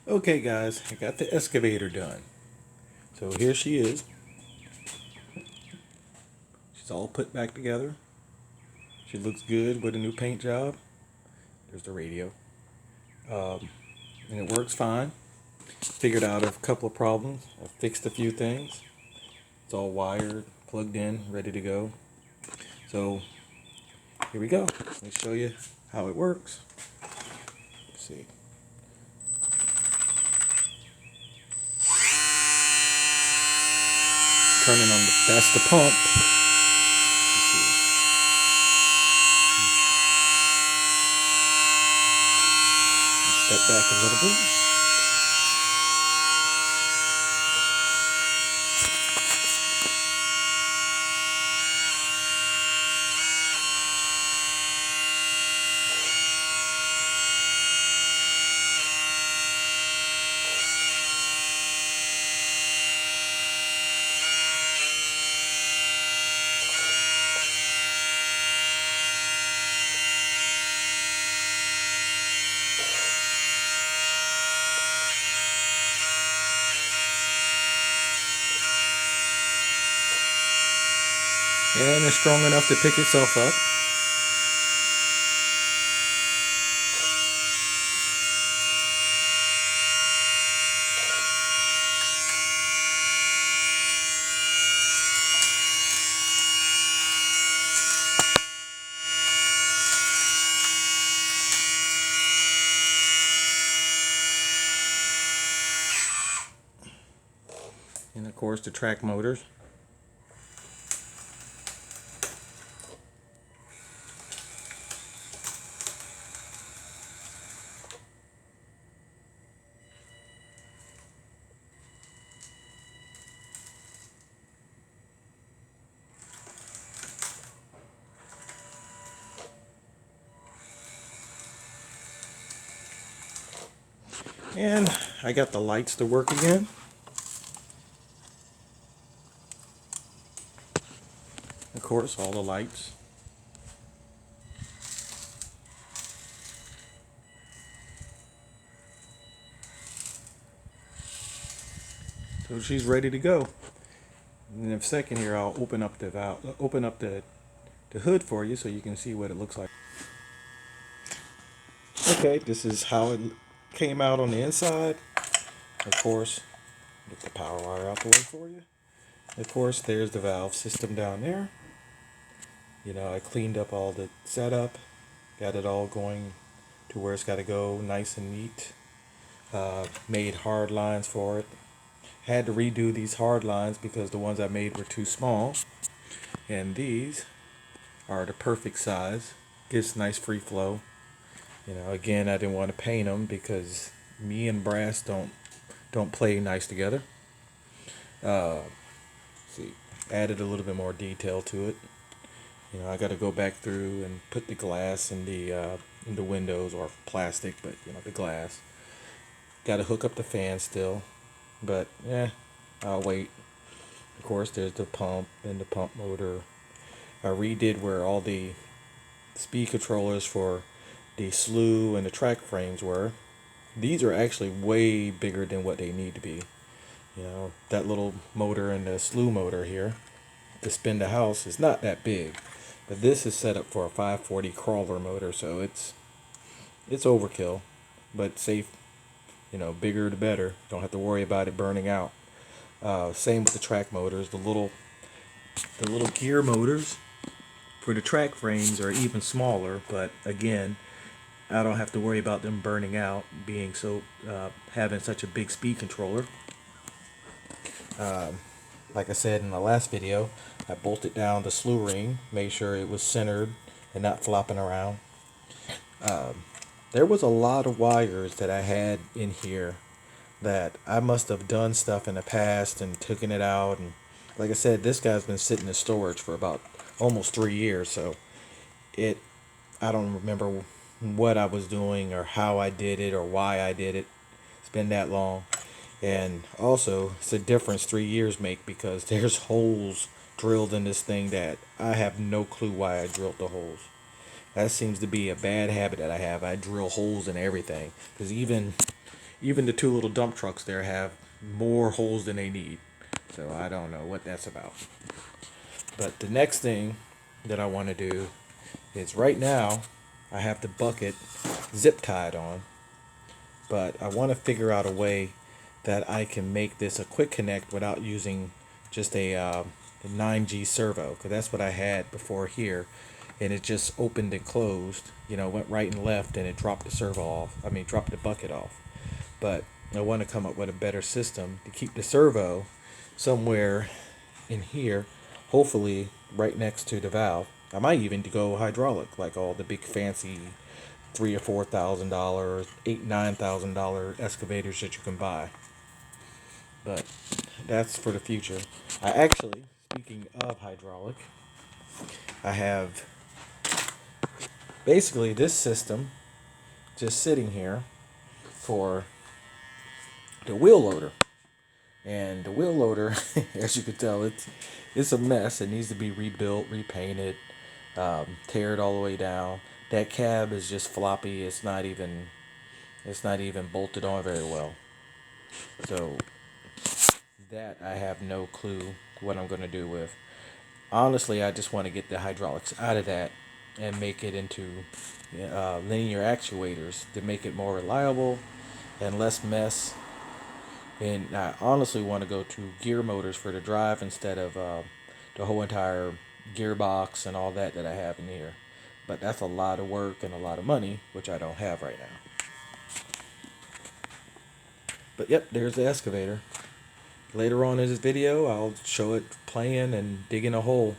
Okay guys, I got the excavator done. So here she is. She's all put back together. She looks good with a new paint job. There's the radio. Um, and it works fine. Figured out a couple of problems. I fixed a few things. It's all wired, plugged in, ready to go. So here we go. Let me show you how it works. Let's see. Turning on that's the pump. Let's see. Step back a little bit. And it's strong enough to pick itself up. And of course the track motors. And I got the lights to work again. Of course, all the lights. So she's ready to go. In a second here, I'll open up the valve, open up the hood for you so you can see what it looks like. Okay, this is how it came out on the inside. Of course, get the power wire out the way for you. Of course, there's the valve system down there. You know, I cleaned up all the setup, got it all going to where it's got to go, nice and neat. Made hard lines for it. Had to redo these hard lines because the ones I made were too small. And these are the perfect size. Gives nice free flow. You know, again, I didn't want to paint them because me and brass don't play nice together. See, added a little bit more detail to it. You know, I got to go back through and put the glass in the windows, or plastic, but you know, the glass. Got to hook up the fan still, but yeah, I'll wait. Of course, there's the pump and the pump motor. I redid where all the speed controllers for the slew and the track frames were. These are actually way bigger than what they need to be. You know, that little motor and the slew motor here to spin the house is not that big. But this is set up for a 540 crawler motor, so it's overkill, but safe. You know, bigger the better. Don't have to worry about it burning out. Same with the track motors. The little gear motors for the track frames are even smaller, but again, I don't have to worry about them burning out, being so having such a big speed controller. Like I said in the last video, I bolted down the slew ring, made sure it was centered and not flopping around. There was a lot of wires that I had in here that I must have done stuff in the past and taken it out. And like I said, this guy's been sitting in storage for about almost 3 years, so it I don't remember what I was doing or how I did it or why I did it. It's been that long. And also, it's a difference 3 years make because there's holes drilled in this thing that I have no clue why I drilled the holes. That seems to be a bad habit that I have. I drill holes in everything. Because Even the two little dump trucks there have more holes than they need. So I don't know what that's about. But the next thing that I want to do is right now I have the bucket zip tied on, but I want to figure out a way that I can make this a quick connect without using just a 9G servo, because that's what I had before here, and it just opened and closed, went right and left, and it dropped the servo off. I mean, dropped the bucket off. But I want to come up with a better system to keep the servo somewhere in here, hopefully right next to the valve. I might even go hydraulic, like all the big fancy $3,000 or $4,000, $8,000, $9,000 excavators that you can buy. But that's for the future. I actually, speaking of hydraulic, I have basically this system just sitting here for the wheel loader. And the wheel loader, as you can tell, it's a mess. It needs to be rebuilt, repainted, tear it all the way down. That cab is just floppy. It's not even bolted on very well. So that I have no clue what I'm going to do with. Honestly, I just want to get the hydraulics out of that and make it into linear actuators to make it more reliable and less mess. And I honestly want to go to gear motors for the drive instead of the whole entire gearbox and all that I have in here. But that's a lot of work and a lot of money, which I don't have right now. But yep, there's the excavator. Later on in this video, I'll show it playing and digging a hole.